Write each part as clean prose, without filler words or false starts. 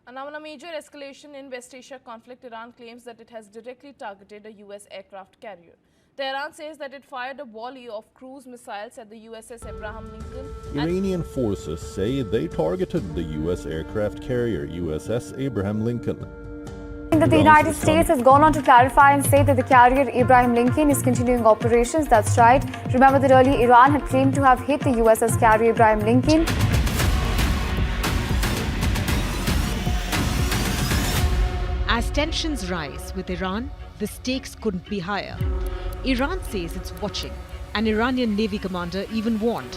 And now, in a major escalation in West Asia conflict, Iran claims that it has directly targeted a U.S. aircraft carrier. Tehran says that it fired a volley of cruise missiles at the USS Abraham Lincoln. Iranian forces say they targeted the U.S. aircraft carrier USS Abraham Lincoln. That the United States has gone on to clarify and say that the carrier Abraham Lincoln is continuing operations. That's right. Remember that earlier Iran had claimed to have hit the USS carrier Abraham Lincoln. As tensions rise with Iran, the stakes couldn't be higher. Iran says it's watching. An Iranian Navy commander even warned.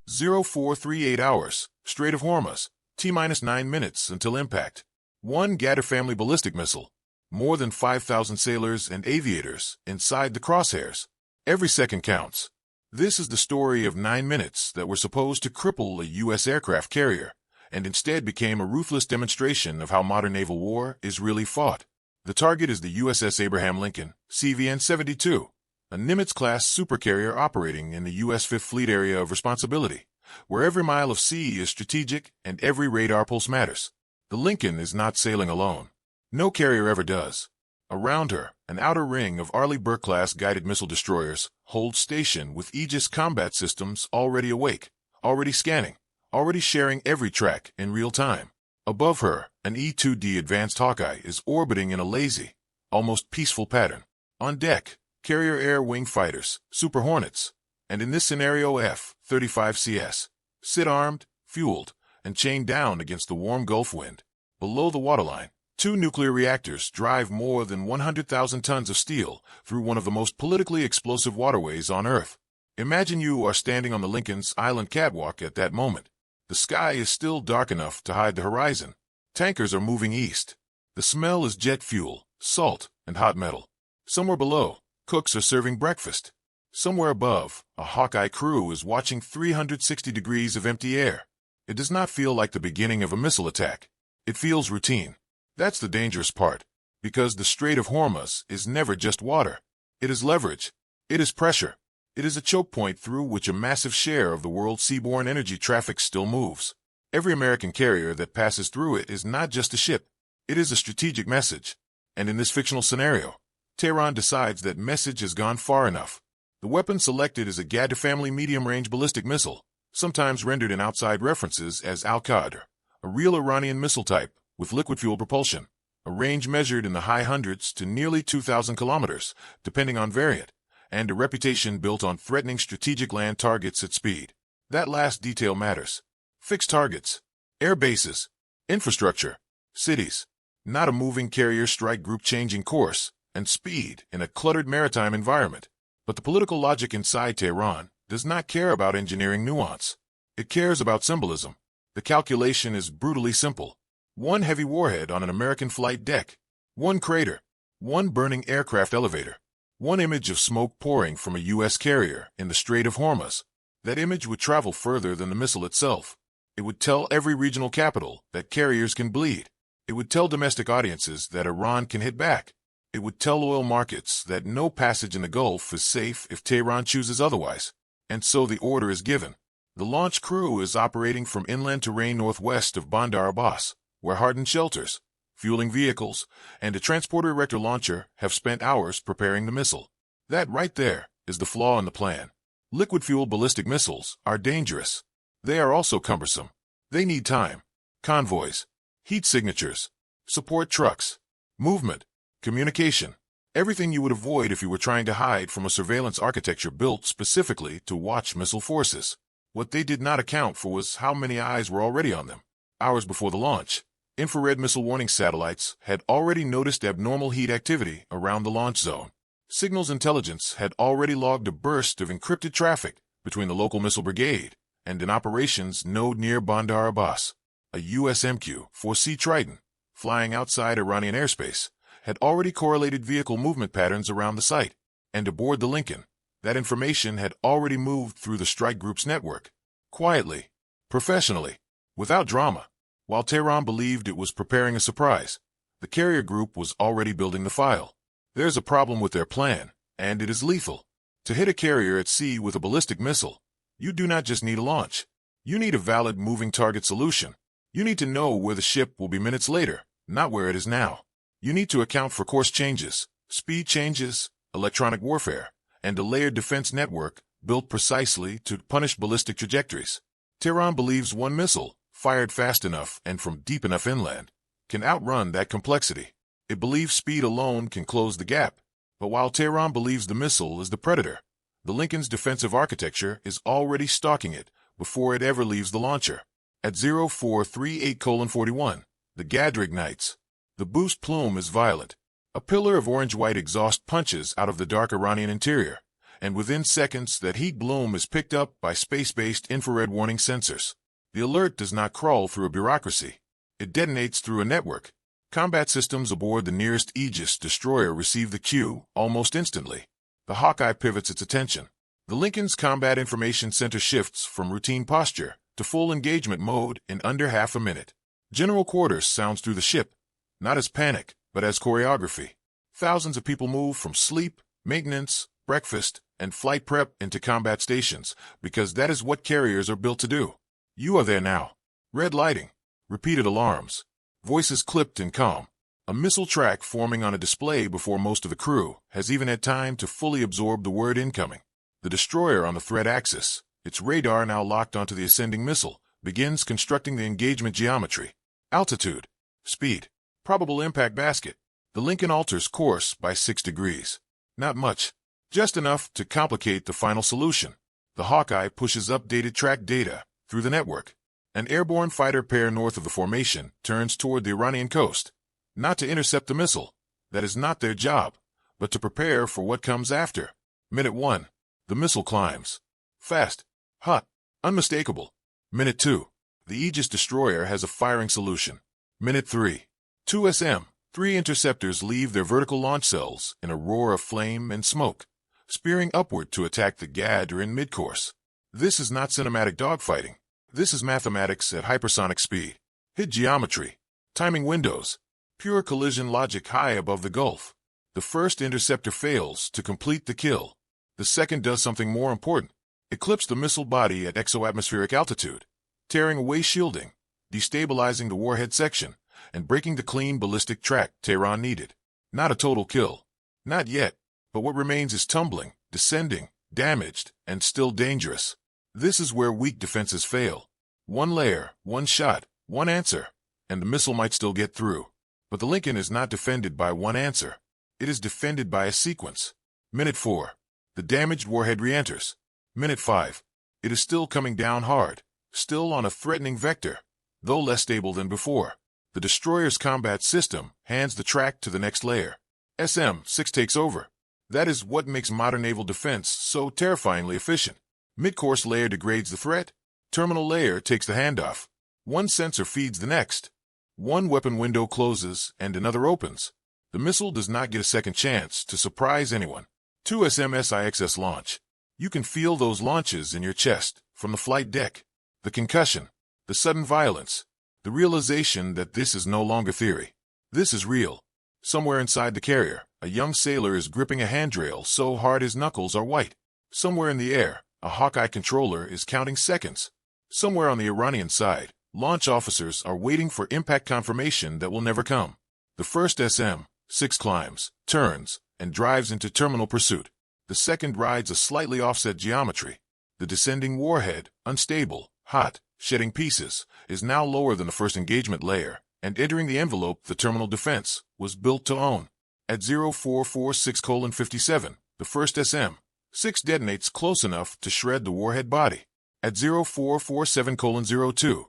0438 hours, Strait of Hormuz, T-minus 9 minutes until impact. One Qadr family ballistic missile. More than 5,000 sailors and aviators inside the crosshairs. Every second counts. This is the story of 9 minutes that were supposed to cripple a U.S. aircraft carrier, and instead became a ruthless demonstration of how modern naval war is really fought. The target is the USS Abraham Lincoln, CVN-72, a Nimitz-class supercarrier operating in the U.S. Fifth Fleet area of responsibility, where every mile of sea is strategic and every radar pulse matters. The Lincoln is not sailing alone. No carrier ever does. Around her, an outer ring of Arleigh Burke-class guided missile destroyers holds station with Aegis combat systems already awake, already scanning, already sharing every track in real time. Above her, an E-2D Advanced Hawkeye is orbiting in a lazy, almost peaceful pattern. On deck, carrier air wing fighters, Super Hornets, and in this scenario F-35CS, sit armed, fueled, and chained down against the warm Gulf wind. Below the waterline, 2 nuclear reactors drive more than 100,000 tons of steel through one of the most politically explosive waterways on Earth. Imagine you are standing on the Lincoln's island catwalk at that moment. The sky is still dark enough to hide the horizon. Tankers are moving east. The smell is jet fuel, salt, and hot metal. Somewhere below, cooks are serving breakfast. Somewhere above, a Hawkeye crew is watching 360 degrees of empty air. It does not feel like the beginning of a missile attack. It feels routine. That's the dangerous part, because the Strait of Hormuz is never just water. It is leverage. It is pressure. It is a choke point through which a massive share of the world's seaborne energy traffic still moves. Every American carrier that passes through it is not just a ship. It is a strategic message. And in this fictional scenario, Tehran decides that message has gone far enough. The weapon selected is a Qadr family medium-range ballistic missile, sometimes rendered in outside references as Al-Qadr, a real Iranian missile type with liquid fuel propulsion, a range measured in the high hundreds to nearly 2,000 kilometers, depending on variant, and a reputation built on threatening strategic land targets at speed. That last detail matters. Fixed targets, air bases, infrastructure, cities, not a moving carrier strike group changing course and speed in a cluttered maritime environment. But the political logic inside Tehran does not care about engineering nuance. It cares about symbolism. The calculation is brutally simple. One heavy warhead on an American flight deck, one crater, one burning aircraft elevator, one image of smoke pouring from a U.S. carrier in the Strait of Hormuz. That image would travel further than the missile itself. It would tell every regional capital that carriers can bleed. It would tell domestic audiences that Iran can hit back. It would tell oil markets that no passage in the Gulf is safe if Tehran chooses otherwise. And so the order is given. The launch crew is operating from inland terrain northwest of Bandar Abbas, where hardened shelters, fueling vehicles, and a transporter erector launcher have spent hours preparing the missile. That right there is the flaw in the plan. Liquid-fueled ballistic missiles are dangerous. They are also cumbersome. They need time, convoys, heat signatures, support trucks, movement, communication, everything you would avoid if you were trying to hide from a surveillance architecture built specifically to watch missile forces. What they did not account for was how many eyes were already on them. Hours before the launch, infrared missile warning satellites had already noticed abnormal heat activity around the launch zone. Signals intelligence had already logged a burst of encrypted traffic between the local missile brigade and an operations node near Bandar Abbas. A US MQ-4C Triton, flying outside Iranian airspace, had already correlated vehicle movement patterns around the site, and aboard the Lincoln, that information had already moved through the strike group's network, quietly, professionally, without drama. While Tehran believed it was preparing a surprise, the carrier group was already building the file. There's a problem with their plan, and it is lethal. To hit a carrier at sea with a ballistic missile, you do not just need a launch. You need a valid moving target solution. You need to know where the ship will be minutes later, not where it is now. You need to account for course changes, speed changes, electronic warfare, and a layered defense network built precisely to punish ballistic trajectories. Tehran believes one missile, fired fast enough and from deep enough inland, can outrun that complexity. It believes speed alone can close the gap. But while Tehran believes the missile is the predator, the Lincoln's defensive architecture is already stalking it before it ever leaves the launcher. At 0438:41, the Qadr ignites. The boost plume is violent. A pillar of orange-white exhaust punches out of the dark Iranian interior, and within seconds that heat bloom is picked up by space-based infrared warning sensors. The alert does not crawl through a bureaucracy. It detonates through a network. Combat systems aboard the nearest Aegis destroyer receive the cue almost instantly. The Hawkeye pivots its attention. The Lincoln's Combat Information Center shifts from routine posture to full engagement mode in under half a minute. General quarters sounds through the ship, not as panic, but as choreography. Thousands of people move from sleep, maintenance, breakfast, and flight prep into combat stations, because that is what carriers are built to do. You are there now. Red lighting, repeated alarms, voices clipped and calm. A missile track forming on a display before most of the crew has even had time to fully absorb the word incoming. The destroyer on the threat axis, its radar now locked onto the ascending missile, begins constructing the engagement geometry. Altitude, speed, probable impact basket. The Lincoln alters course by 6 degrees. Not much, just enough to complicate the final solution. The Hawkeye pushes updated track data through the network. An airborne fighter pair north of the formation turns toward the Iranian coast, not to intercept the missile. That is not their job, but to prepare for what comes after. Minute 1. The missile climbs. Fast, hot, unmistakable. Minute 2. The Aegis destroyer has a firing solution. Minute 3. 2 SM. 3 interceptors leave their vertical launch cells in a roar of flame and smoke, spearing upward to attack the Qadr in midcourse. This is not cinematic dogfighting. This is mathematics at hypersonic speed. Hit geometry, timing windows, pure collision logic high above the Gulf. The first interceptor fails to complete the kill. The second does something more important. It clips the missile body at exoatmospheric altitude, tearing away shielding, destabilizing the warhead section, and breaking the clean ballistic track Tehran needed. Not a total kill. Not yet, but what remains is tumbling, descending, damaged, and still dangerous. This is where weak defenses fail. One layer, one shot, one answer, and the missile might still get through. But the Lincoln is not defended by one answer. It is defended by a sequence. Minute 4. The damaged warhead re-enters. Minute 5. It is still coming down hard, still on a threatening vector, though less stable than before. The destroyer's combat system hands the track to the next layer. SM-6 takes over. That is what makes modern naval defense so terrifyingly efficient. Midcourse layer degrades the threat. Terminal layer takes the handoff. One sensor feeds the next. One weapon window closes and another opens. The missile does not get a second chance to surprise anyone. 2 SMSIXS launch. You can feel those launches in your chest from the flight deck. The concussion, the sudden violence, the realization that this is no longer theory. This is real. Somewhere inside the carrier, a young sailor is gripping a handrail so hard his knuckles are white. Somewhere in the air, a Hawkeye controller is counting seconds. Somewhere on the Iranian side, launch officers are waiting for impact confirmation that will never come. The first SM-6 climbs, turns, and drives into terminal pursuit. The second rides a slightly offset geometry. The descending warhead, unstable, hot, shedding pieces, is now lower than the first engagement layer, and entering the envelope the terminal defense was built to own. At 0446:57, the first SM-6 detonates close enough to shred the warhead body. At 0447:02,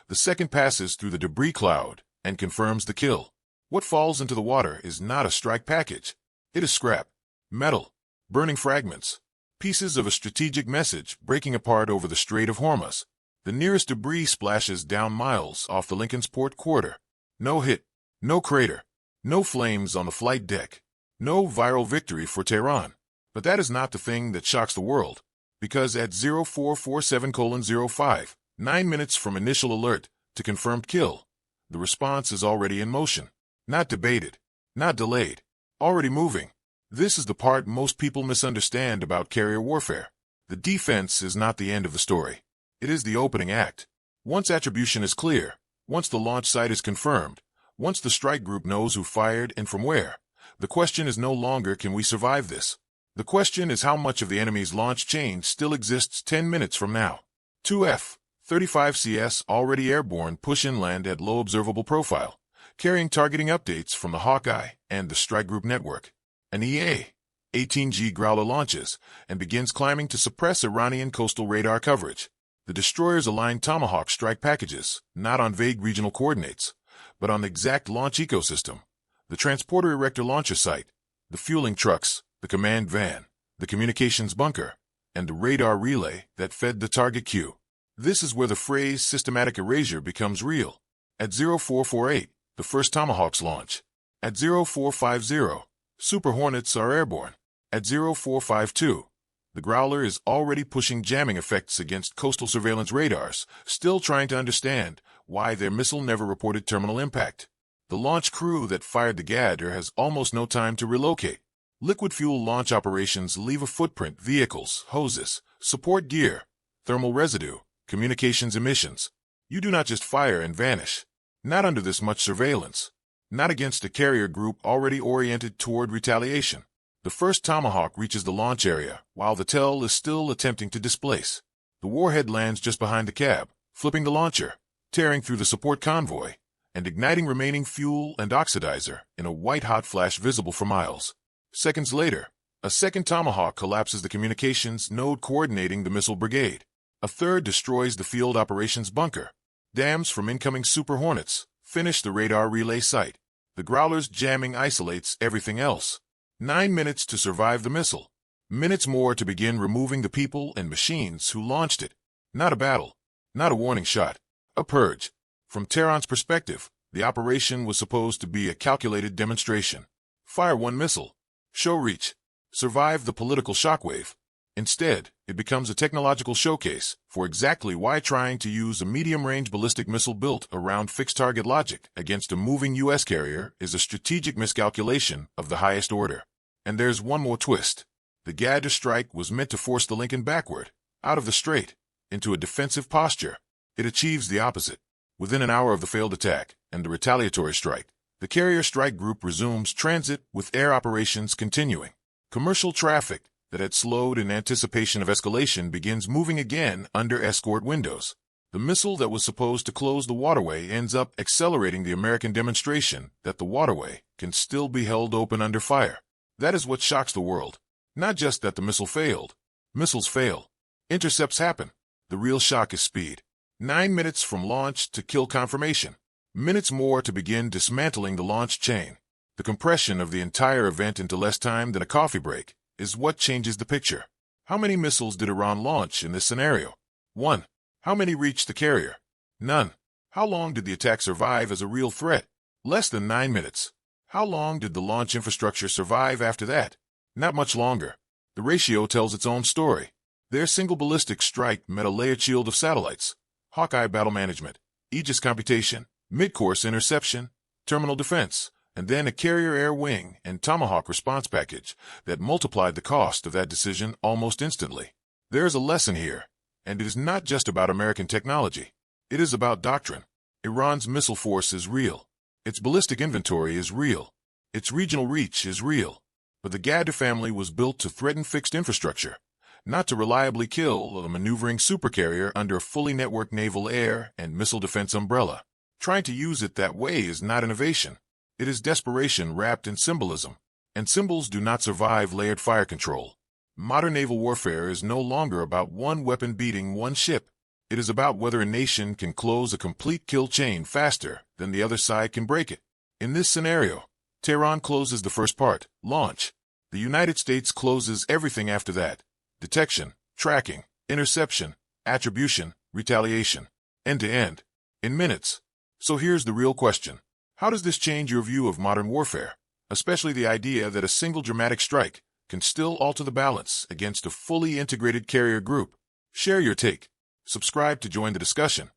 the second passes through the debris cloud and confirms the kill. What falls into the water is not a strike package. It is scrap, metal, burning fragments, pieces of a strategic message breaking apart over the Strait of Hormuz. The nearest debris splashes down miles off the Lincoln's port quarter. No hit, no crater, no flames on the flight deck, no viral victory for Tehran. But that is not the thing that shocks the world, because at 0447:05, 9 minutes from initial alert to confirmed kill, the response is already in motion. Not debated, not delayed, already moving. This is the part most people misunderstand about carrier warfare. The defense is not the end of the story. It is the opening act. Once attribution is clear, Once the launch site is confirmed, once the strike group knows who fired and from where, the question is no longer can we survive this. The question is how much of the enemy's launch chain still exists 10 minutes from now. 2 F-35CS already airborne push inland at low observable profile, carrying targeting updates from the Hawkeye and the strike group network. An EA-18G Growler launches and begins climbing to suppress Iranian coastal radar coverage. The destroyers align Tomahawk strike packages, not on vague regional coordinates, but on the exact launch ecosystem. The transporter erector launcher site, the fueling trucks, the command van, the communications bunker, and the radar relay that fed the target queue. This is where the phrase systematic erasure becomes real. At 0448, the first Tomahawks launch. At 0450, Super Hornets are airborne. At 0452, the Growler is already pushing jamming effects against coastal surveillance radars, still trying to understand why their missile never reported terminal impact. The launch crew that fired the Qadr has almost no time to relocate. Liquid fuel launch operations leave a footprint: vehicles, hoses, support gear, thermal residue, communications emissions. You do not just fire and vanish. Not under this much surveillance. Not against a carrier group already oriented toward retaliation. The first Tomahawk reaches the launch area, while the tail is still attempting to displace. The warhead lands just behind the cab, flipping the launcher, tearing through the support convoy, and igniting remaining fuel and oxidizer in a white-hot flash visible for miles. Seconds later, a second Tomahawk collapses the communications node coordinating the missile brigade. A third destroys the field operations bunker. Dams from incoming Super Hornets finish the radar relay site. The Growler's jamming isolates everything else. 9 minutes to survive the missile. Minutes more to begin removing the people and machines who launched it. Not a battle. Not a warning shot. A purge. From Tehran's perspective, the operation was supposed to be a calculated demonstration. Fire one missile. Show reach. Survive the political shockwave. Instead, it becomes a technological showcase for exactly why trying to use a medium-range ballistic missile built around fixed-target logic against a moving U.S. carrier is a strategic miscalculation of the highest order. And there's one more twist. The Qadr strike was meant to force the Lincoln backward, out of the strait, into a defensive posture. It achieves the opposite. Within an hour of the failed attack and the retaliatory strike, the carrier strike group resumes transit with air operations continuing. Commercial traffic that had slowed in anticipation of escalation begins moving again under escort windows. The missile that was supposed to close the waterway ends up accelerating the American demonstration that the waterway can still be held open under fire. That is what shocks the world. Not just that the missile failed. Missiles fail. Intercepts happen. The real shock is speed. 9 minutes from launch to kill confirmation. Minutes more to begin dismantling the launch chain. The compression of the entire event into less time than a coffee break is what changes the picture. How many missiles did Iran launch in this scenario? 1. How many reached the carrier? None. How long did the attack survive as a real threat? Less than 9 minutes. How long did the launch infrastructure survive after that? Not much longer. The ratio tells its own story. Their single ballistic strike met a layered shield of satellites, Hawkeye battle management, Aegis computation, midcourse interception, terminal defense, and then a carrier air wing and Tomahawk response package that multiplied the cost of that decision almost instantly. There is a lesson here, and it is not just about American technology. It is about doctrine. Iran's missile force is real. Its ballistic inventory is real. Its regional reach is real. But the Qadr family was built to threaten fixed infrastructure, not to reliably kill a maneuvering supercarrier under a fully networked naval air and missile defense umbrella. Trying to use it that way is not innovation. It is desperation wrapped in symbolism, and symbols do not survive layered fire control. Modern naval warfare is no longer about one weapon beating one ship. It is about whether a nation can close a complete kill chain faster than the other side can break it. In this scenario, Tehran closes the first part, launch. The United States closes everything after that: detection, tracking, interception, attribution, retaliation, end-to-end, in minutes. So here's the real question. How does this change your view of modern warfare, especially the idea that a single dramatic strike can still alter the balance against a fully integrated carrier group? Share your take. Subscribe to join the discussion.